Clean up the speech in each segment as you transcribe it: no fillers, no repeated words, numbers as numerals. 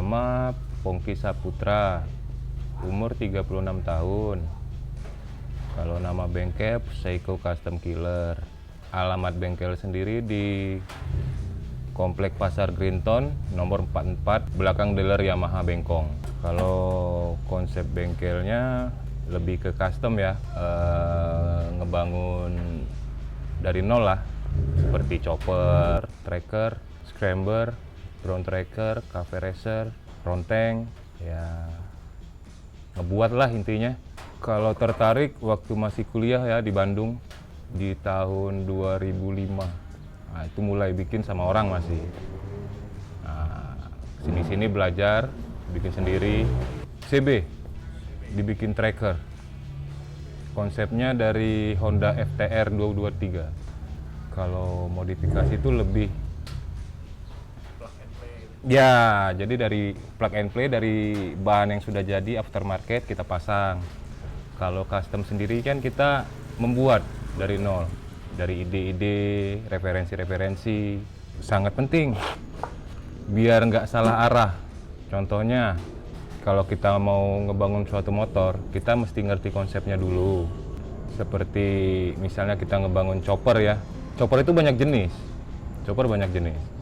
Nama Pongki Saputra, umur 36 tahun. Kalau nama bengkel Seiko Custom Killer. Alamat bengkel sendiri di Komplek Pasar Greenton, nomor 44, belakang dealer Yamaha Bengkong. Kalau konsep bengkelnya lebih ke custom ya, ngebangun dari nol lah, seperti chopper, tracker, scrambler, ground tracker, cafe racer, ronteng, ya ngebuat lah intinya. Kalau tertarik waktu masih kuliah ya di Bandung di tahun 2005, nah, itu mulai bikin sama orang masih. Nah, sini-sini belajar, bikin sendiri. CB, dibikin tracker. Konsepnya dari Honda FTR 223. Kalau modifikasi itu lebih ya, jadi dari plug and play, dari bahan yang sudah jadi aftermarket kita pasang. Kalau custom sendiri kan kita membuat dari nol, dari ide-ide, referensi-referensi. Sangat penting biar nggak salah arah. Contohnya, kalau kita mau ngebangun suatu motor, kita mesti ngerti konsepnya dulu. Seperti misalnya kita ngebangun chopper ya, chopper itu banyak jenis. Chopper banyak jenis.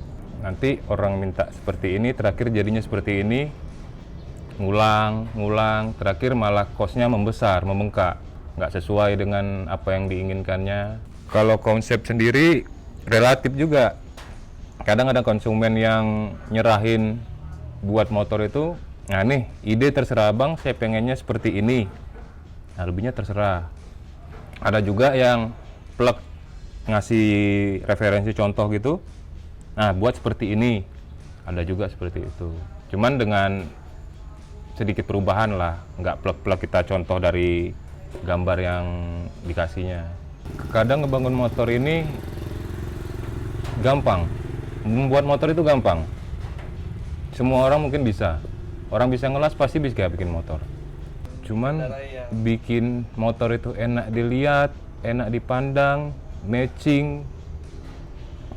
Nanti orang minta seperti ini, terakhir jadinya seperti ini, ngulang, terakhir malah cost-nya membesar, membengkak, nggak sesuai dengan apa yang diinginkannya. Kalau konsep sendiri relatif juga. Kadang ada konsumen yang nyerahin buat motor itu, nah nih ide terserah abang, saya pengennya seperti ini. Nah lebihnya terserah. Ada juga yang plug ngasih referensi contoh gitu. Nah, buat seperti ini. Ada juga seperti itu. Cuman dengan sedikit perubahan lah. Nggak plug-plug kita contoh dari gambar yang dikasihnya. Kadang ngebangun motor ini gampang. Membuat motor itu gampang. Semua orang mungkin bisa. Orang bisa ngelas pasti bisa bikin motor. Cuman bikin motor itu enak dilihat, enak dipandang, matching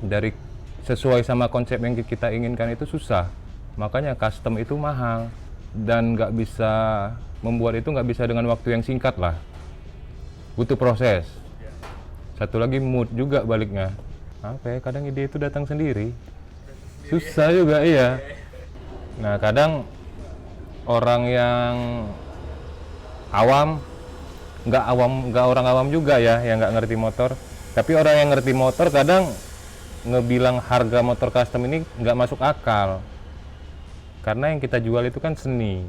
dari sesuai sama konsep yang kita inginkan itu susah. Makanya custom itu mahal dan nggak bisa membuat itu nggak bisa dengan waktu yang singkat lah. Butuh proses. Satu lagi mood juga baliknya. Apa ya, kadang ide itu datang sendiri. Susah juga iya. Nah kadang orang yang awam, nggak orang awam juga ya yang nggak ngerti motor. Tapi orang yang ngerti motor kadang ngebilang harga motor custom ini nggak masuk akal, karena yang kita jual itu kan seni.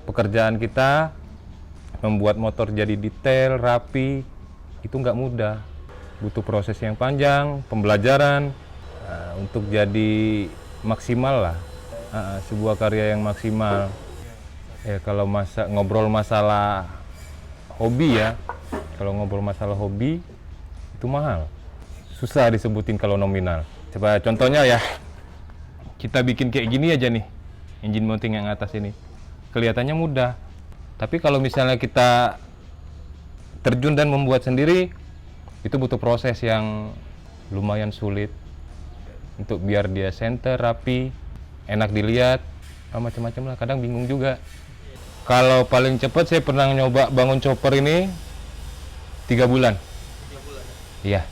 Pekerjaan kita membuat motor jadi detail, rapi, itu nggak mudah, butuh proses yang panjang, pembelajaran untuk jadi maksimal lah, sebuah karya yang maksimal. Ya kalau ngobrol masalah hobi ya, kalau ngobrol masalah hobi itu mahal. Susah disebutin kalau nominal. Coba contohnya ya, kita bikin kayak gini aja nih, engine mounting yang atas ini. Kelihatannya mudah. Tapi kalau misalnya kita terjun dan membuat sendiri, itu butuh proses yang lumayan sulit. Untuk biar dia center, rapi, enak dilihat, macam-macam lah. Kadang bingung juga. Kalau paling cepat saya pernah nyoba bangun chopper ini 3 bulan. 3 bulan? Iya.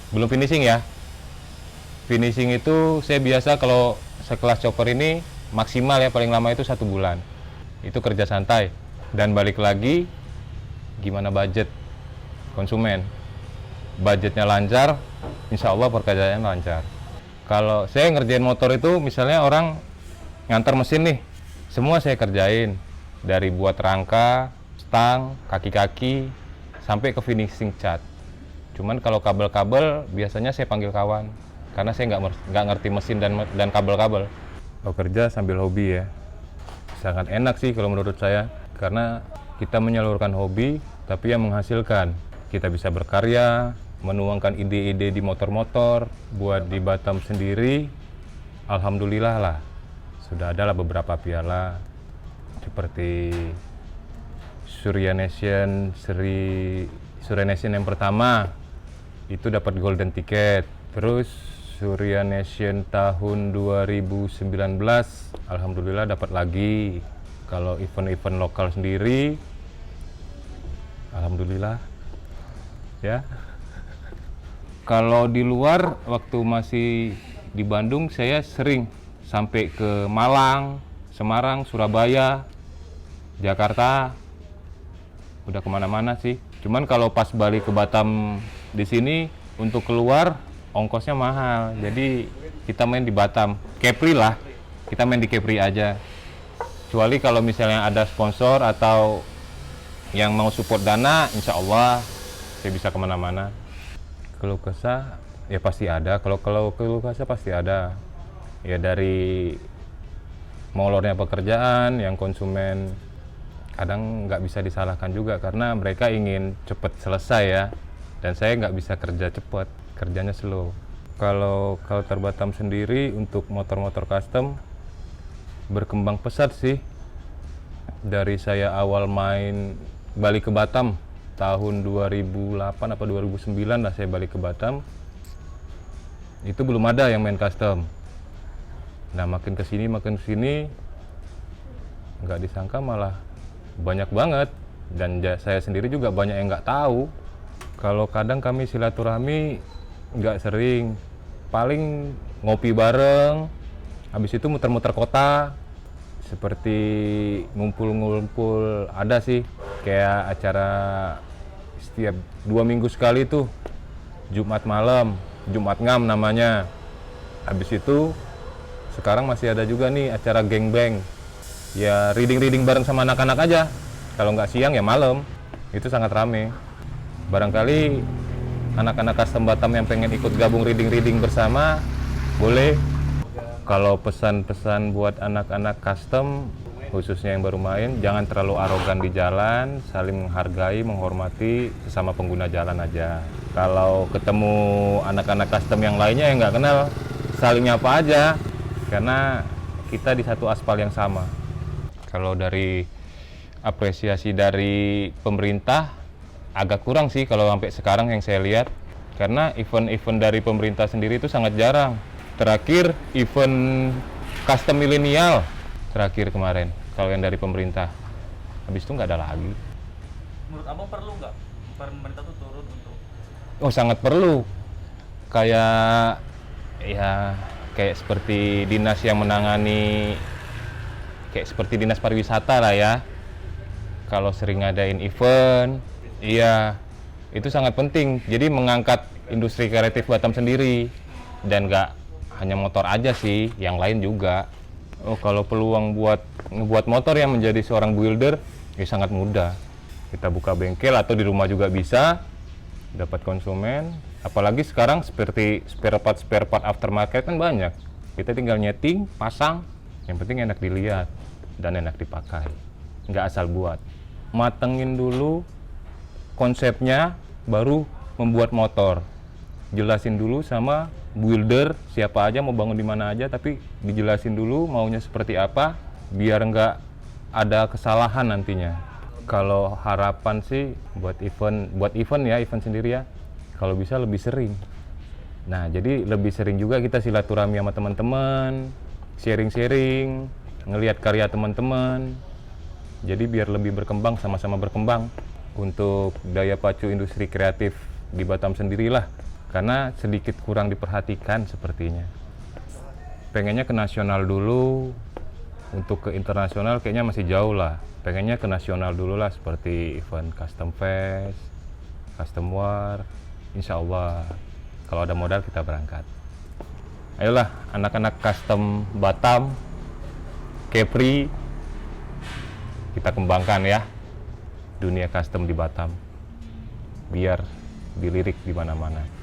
Belum finishing ya. Finishing itu saya biasa kalau sekelas chopper ini maksimal ya paling lama itu 1 bulan. Itu kerja santai. Dan balik lagi gimana budget konsumen. Budgetnya lancar, insya Allah pekerjaan lancar. Kalau saya ngerjain motor itu misalnya orang ngantar mesin nih, semua saya kerjain. Dari buat rangka, stang, kaki-kaki, sampai ke finishing cat. Cuman kalau kabel-kabel biasanya saya panggil kawan, karena saya nggak ngerti mesin dan kabel-kabel. Bekerja sambil hobi ya, sangat enak sih kalau menurut saya, karena kita menyalurkan hobi tapi yang menghasilkan. Kita bisa berkarya, menuangkan ide-ide di motor-motor, buat di Batam sendiri. Alhamdulillah lah, sudah ada lah beberapa piala seperti Surya Nation yang pertama itu dapat golden ticket. Terus Surya Nation tahun 2019 Alhamdulillah dapat lagi. Kalau event-event lokal sendiri, alhamdulillah ya. Kalau di luar, waktu masih di Bandung, saya sering sampai ke Malang, Semarang, Surabaya, Jakarta, udah kemana-mana sih. Cuman kalau pas balik ke Batam di sini, untuk keluar ongkosnya mahal. Jadi kita main di Batam, Kepri lah. Kita main di Kepri aja. Kecuali kalau misalnya ada sponsor atau yang mau support dana, insya Allah saya bisa kemana-mana. Keluh kesah ya pasti ada. Kalau keluh kesah pasti ada. Ya dari molornya pekerjaan, yang konsumen kadang nggak bisa disalahkan juga karena mereka ingin cepat selesai ya. Dan saya nggak bisa kerja cepat, kerjanya slow. Kalau Batam sendiri untuk motor-motor custom berkembang pesat sih. Dari saya awal main balik ke Batam tahun 2008 apa 2009 lah saya balik ke Batam. Itu belum ada yang main custom. Nah makin kesini nggak disangka malah banyak banget, dan saya sendiri juga banyak yang nggak tahu. Kalau kadang kami silaturahmi nggak sering, paling ngopi bareng, habis itu muter-muter kota, seperti ngumpul-ngumpul. Ada sih kayak acara setiap 2 minggu sekali tuh, Jumat malam, Jumat Ngam namanya. Habis itu sekarang masih ada juga nih acara gengbang, ya reading bareng sama anak-anak aja. Kalau nggak siang ya malam, itu sangat rame. Barangkali anak-anak custom Batam yang pengen ikut gabung reading bersama, boleh. Kalau pesan-pesan buat anak-anak custom, khususnya yang baru main, jangan terlalu arogan di jalan, saling menghargai, menghormati sesama pengguna jalan aja. Kalau ketemu anak-anak custom yang lainnya yang nggak kenal, saling nyapa aja, karena kita di satu aspal yang sama. Kalau dari apresiasi dari pemerintah, agak kurang sih kalau sampai sekarang yang saya lihat, karena event-event dari pemerintah sendiri itu sangat jarang. Terakhir event custom milenial terakhir kemarin kalau yang dari pemerintah, habis itu nggak ada lagi. Menurut abang perlu nggak pemerintah tuh turun untuk? Oh sangat perlu. Kayak seperti dinas yang menangani, kayak seperti dinas pariwisata lah ya. Kalau sering ngadain event, iya itu sangat penting. Jadi mengangkat industri kreatif Batam sendiri, dan nggak hanya motor aja sih, yang lain juga. Oh kalau peluang buat ngebuat motor yang menjadi seorang builder, ya sangat mudah. Kita buka bengkel atau di rumah juga bisa, dapat konsumen. Apalagi sekarang seperti spare part aftermarket kan banyak. Kita tinggal nyeting, pasang, yang penting enak dilihat dan enak dipakai. Nggak asal buat. Matengin dulu konsepnya, baru membuat motor. Jelasin dulu sama builder, siapa aja mau bangun di mana aja, tapi dijelasin dulu maunya seperti apa, biar nggak ada kesalahan nantinya. Kalau harapan sih buat event sendiri ya, kalau bisa lebih sering. Nah jadi lebih sering juga kita silaturahmi sama teman-teman, sharing-sharing, ngelihat karya teman-teman. Jadi biar lebih berkembang, sama-sama berkembang untuk daya pacu industri kreatif di Batam sendirilah. Karena sedikit kurang diperhatikan sepertinya. Pengennya ke nasional dulu, untuk ke internasional kayaknya masih jauh lah. Pengennya ke nasional dulu lah, seperti event Custom Fest, Custom War. Insya Allah kalau ada modal kita berangkat. Ayolah anak-anak custom Batam, Kepri, kita kembangkan ya dunia custom di Batam, biar dilirik di mana-mana.